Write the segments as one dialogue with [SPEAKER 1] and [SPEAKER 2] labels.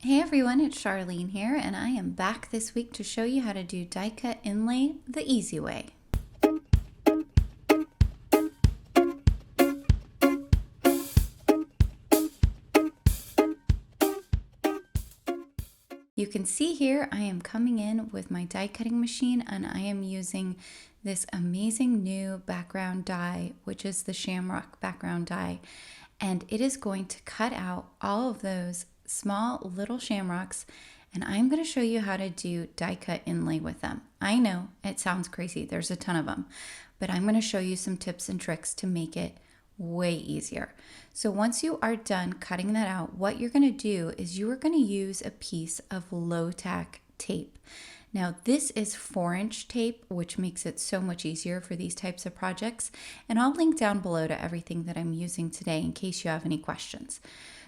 [SPEAKER 1] Hey everyone, it's Charlene here, and I am back this week to show you how to do die cut inlay the easy way. You can see here I am coming in with my die cutting machine, and I am using this amazing new background die, which is the Shamrock background die, and it is going to cut out all of those small little shamrocks, and I'm going to show you how to do die cut inlay with them. I know it sounds crazy, there's a ton of them, but I'm going to show you some tips and tricks to make it way easier. So once you are done cutting that out, what you're going to do is you are going to use a piece of low tack tape. Now this is 4-inch tape, which makes it so much easier for these types of projects, and I'll link down below to everything that I'm using today in case you have any questions.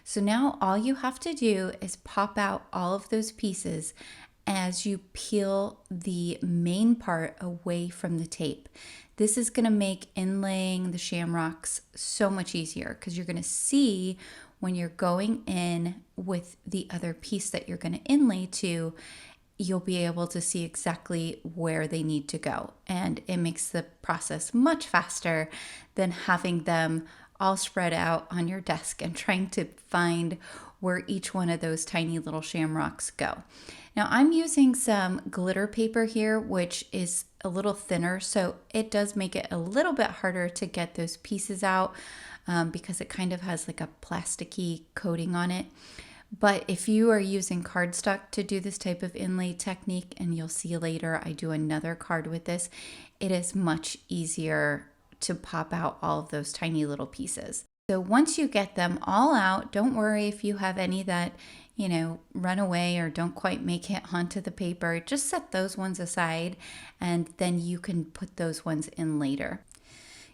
[SPEAKER 1] So now all you have to do is pop out all of those pieces as you peel the main part away from the tape. This is going to make inlaying the shamrocks so much easier because you're going to see when you're going in with the other piece that you're going to inlay to, you'll be able to see exactly where they need to go. And it makes the process much faster than having them all spread out on your desk and trying to find where each one of those tiny little shamrocks go. Now I'm using some glitter paper here, which is a little thinner, so it does make it a little bit harder to get those pieces out because it kind of has like a plasticky coating on it. But if you are using cardstock to do this type of inlay technique, and you'll see later I do another card with this, it is much easier to pop out all of those tiny little pieces. So once you get them all out, don't worry if you have any that, run away or don't quite make it onto the paper. Just set those ones aside, and then you can put those ones in later.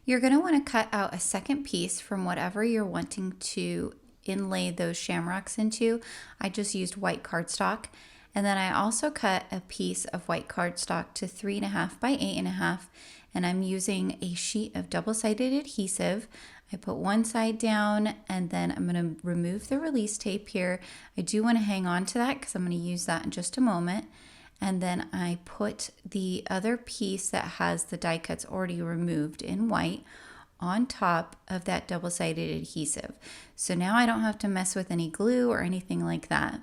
[SPEAKER 1] You're going to want to cut out a second piece from whatever you're wanting to inlay those shamrocks into. I just used white cardstock, and then I also cut a piece of white cardstock to 3.5 by 8.5, and I'm using a sheet of double-sided adhesive. I put one side down, and then I'm going to remove the release tape here. I do want to hang on to that because I'm going to use that in just a moment. And then I put the other piece that has the die cuts already removed in white on top of that double-sided adhesive. So now I don't have to mess with any glue or anything like that.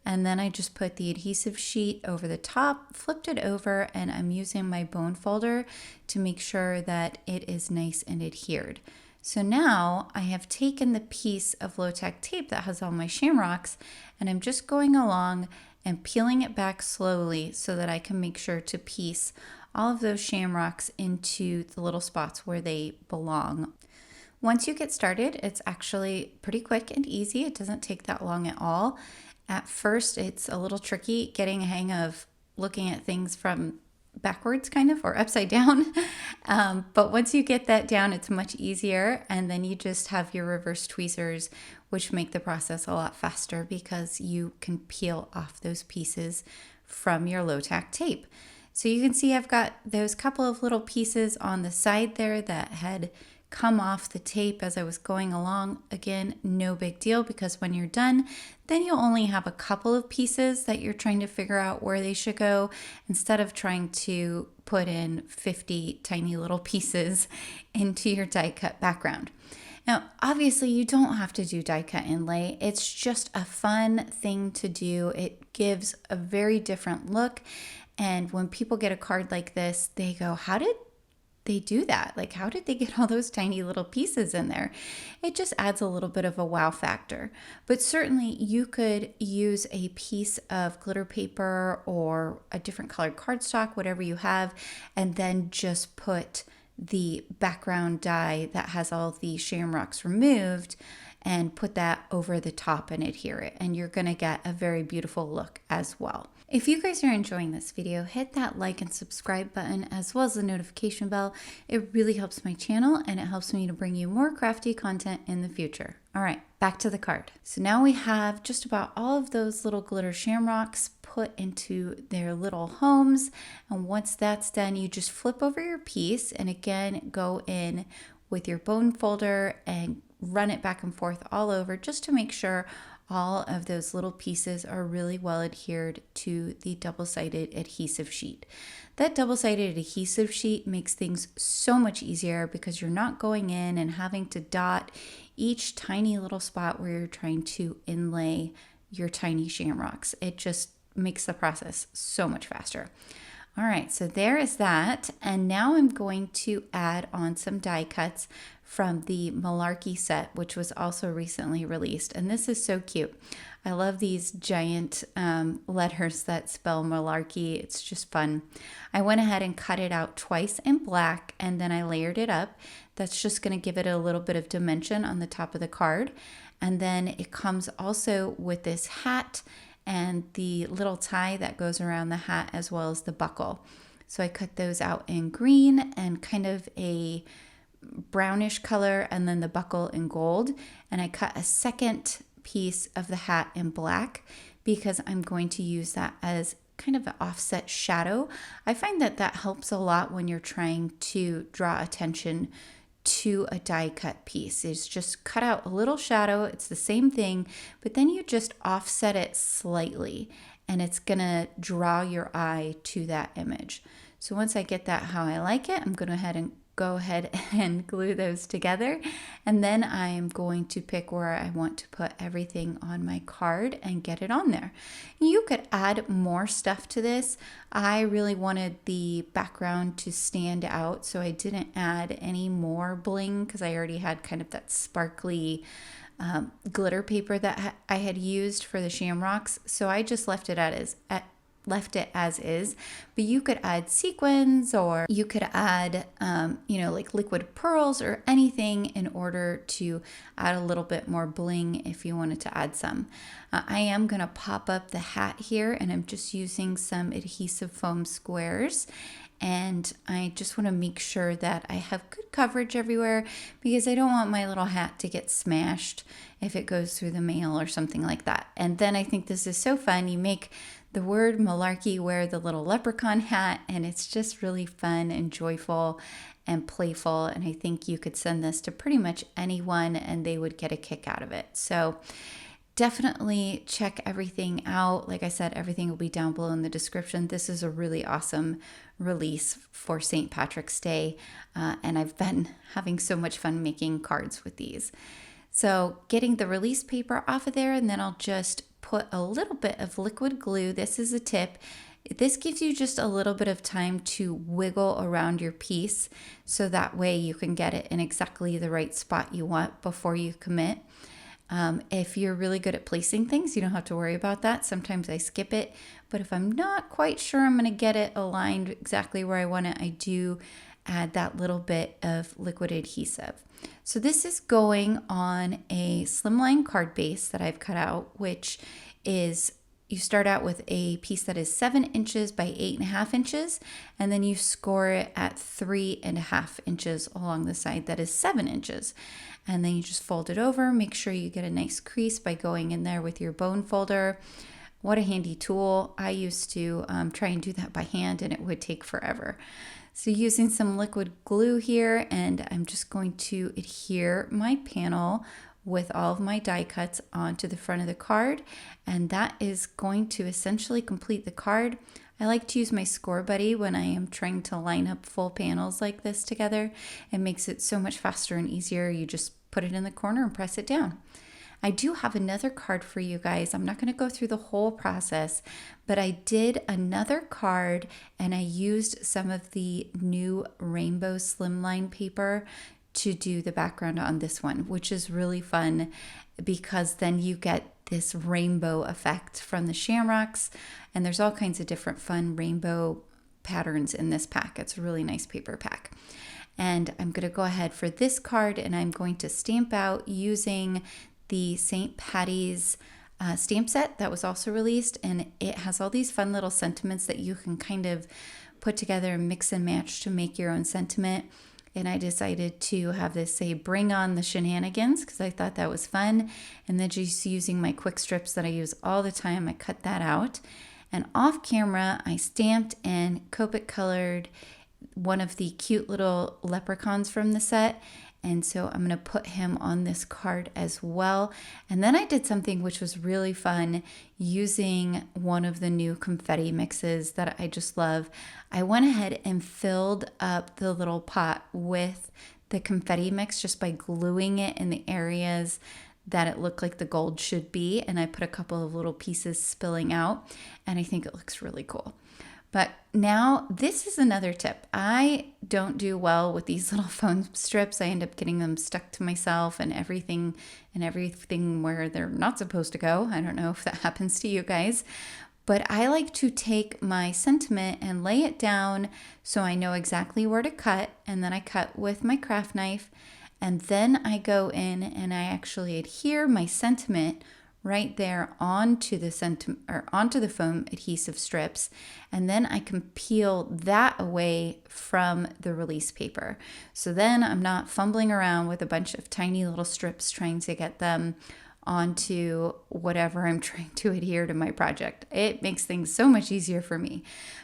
[SPEAKER 1] And then I just put the adhesive sheet over the top, flipped it over, and I'm using my bone folder to make sure that it is nice and adhered. So now I have taken the piece of low-tack tape that has all my shamrocks, and I'm just going along and peeling it back slowly so that I can make sure to piece all of those shamrocks into the little spots where they belong. Once you get started, it's actually pretty quick and easy. It doesn't take that long at all. At first, it's a little tricky getting a hang of looking at things from backwards kind of, or upside down. But once you get that down, it's much easier. And then you just have your reverse tweezers, which make the process a lot faster because you can peel off those pieces from your low tack tape. So you can see I've got those couple of little pieces on the side there that had come off the tape as I was going along. Again, no big deal, because when you're done, then you'll only have a couple of pieces that you're trying to figure out where they should go, instead of trying to put in 50 tiny little pieces into your die cut background. Now, obviously you don't have to do die cut inlay. It's just a fun thing to do. It gives a very different look. And when people get a card like this, they go, how did they do that? Like, how did they get all those tiny little pieces in there? It just adds a little bit of a wow factor. But certainly you could use a piece of glitter paper or a different colored cardstock, whatever you have, and then just put the background die that has all the shamrocks removed and put that over the top and adhere it. And you're gonna get a very beautiful look as well. If you guys are enjoying this video, hit that like and subscribe button as well as the notification bell. It really helps my channel, and it helps me to bring you more crafty content in the future. All right, back to the card. So now we have just about all of those little glitter shamrocks put into their little homes. And once that's done, you just flip over your piece and again, go in with your bone folder and run it back and forth all over just to make sure all of those little pieces are really well adhered to the double-sided adhesive sheet. That double-sided adhesive sheet makes things so much easier because you're not going in and having to dot each tiny little spot where you're trying to inlay your tiny shamrocks. It just makes the process so much faster. All right, so there is that. And now I'm going to add on some die cuts from the Malarkey set, which was also recently released. And this is so cute. I love these giant letters that spell Malarkey. It's just fun. I went ahead and cut it out twice in black, and then I layered it up. That's just going to give it a little bit of dimension on the top of the card. And then it comes also with this hat and the little tie that goes around the hat, as well as the buckle. So I cut those out in green and kind of a brownish color, and then the buckle in gold. And I cut a second piece of the hat in black because I'm going to use that as kind of an offset shadow. I find that that helps a lot when you're trying to draw attention to a die cut piece. Is just cut out a little shadow. It's the same thing, but then you just offset it slightly and it's gonna draw your eye to that image. So once I get that how I like it, I'm gonna go ahead and glue those together, and then I'm going to pick where I want to put everything on my card and get it on there. You could add more stuff to this. I really wanted the background to stand out, so I didn't add any more bling because I already had kind of that sparkly glitter paper that I had used for the shamrocks, so I just left it as is. But you could add sequins, or you could add like liquid pearls or anything in order to add a little bit more bling if you wanted to add some. I am going to pop up the hat here, and I'm just using some adhesive foam squares, and I just want to make sure that I have good coverage everywhere because I don't want my little hat to get smashed if it goes through the mail or something like that. And then I think this is so fun. You make the word Malarkey wear the little leprechaun hat, and it's just really fun and joyful and playful, and I think you could send this to pretty much anyone and they would get a kick out of it. So definitely check everything out. Like I said, everything will be down below in the description. This is a really awesome release for St. Patrick's Day, and I've been having so much fun making cards with these. So getting the release paper off of there, and then I'll just put a little bit of liquid glue. This is a tip. This gives you just a little bit of time to wiggle around your piece, so that way you can get it in exactly the right spot you want before you commit. If you're really good at placing things, you don't have to worry about that. Sometimes I skip it, but if I'm not quite sure I'm going to get it aligned exactly where I want it, I do add that little bit of liquid adhesive. So this is going on a Slimline card base that I've cut out, which is, you start out with a piece that is 7 inches by 8.5 inches, and then you score it at 3.5 inches along the side that is 7 inches. And then you just fold it over, make sure you get a nice crease by going in there with your bone folder. What a handy tool. I used to try and do that by hand, and it would take forever. So using some liquid glue here, and I'm just going to adhere my panel with all of my die cuts onto the front of the card, and that is going to essentially complete the card. I like to use my Score Buddy when I am trying to line up full panels like this together. It makes it so much faster and easier. You just put it in the corner and press it down. I do have another card for you guys. I'm not going to go through the whole process, but I did another card and I used some of the new rainbow Slimline paper to do the background on this one, which is really fun because then you get this rainbow effect from the Shamrocks, and there's all kinds of different fun rainbow patterns in this pack. It's a really nice paper pack. And I'm going to go ahead for this card, and I'm going to stamp out using the St. Paddy's stamp set that was also released, and it has all these fun little sentiments that you can kind of put together and mix and match to make your own sentiment. And I decided to have this say bring on the shenanigans because I thought that was fun. And then just using my quick strips that I use all the time, I cut that out. And off camera, I stamped and Copic colored one of the cute little leprechauns from the set. And so I'm going to put him on this card as well. And then I did something which was really fun using one of the new confetti mixes that I just love. I went ahead and filled up the little pot with the confetti mix just by gluing it in the areas that it looked like the gold should be. And I put a couple of little pieces spilling out, and I think it looks really cool. But now this is another tip. I don't do well with these little foam strips. I end up getting them stuck to myself and everything where they're not supposed to go. I don't know if that happens to you guys. But I like to take my sentiment and lay it down so I know exactly where to cut. And then I cut with my craft knife. And then I go in and I actually adhere my sentiment right there onto the foam adhesive strips, and then I can peel that away from the release paper. So then I'm not fumbling around with a bunch of tiny little strips trying to get them onto whatever I'm trying to adhere to my project. It makes things so much easier for me.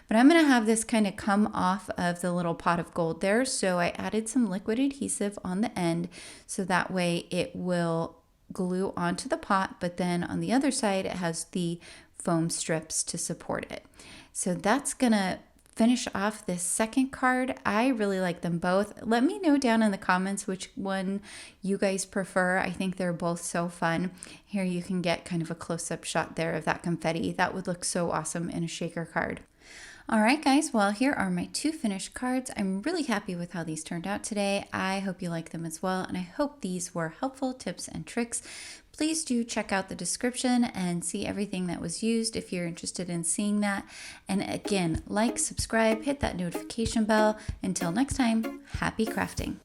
[SPEAKER 1] But I'm going to have this kind of come off of the little pot of gold there. So I added some liquid adhesive on the end so that way it will glue onto the pot, but then on the other side it has the foam strips to support it. So that's gonna finish off this second card. I really like them both. Let me know down in the comments which one you guys prefer. I think they're both so fun. Here you can get kind of a close-up shot there of that confetti. That would look so awesome in a shaker card. All right, guys, well, here are my 2 finished cards. I'm really happy with how these turned out today. I hope you like them as well, and I hope these were helpful tips and tricks. Please do check out the description and see everything that was used if you're interested in seeing that. And again, like, subscribe, hit that notification bell. Until next time, happy crafting.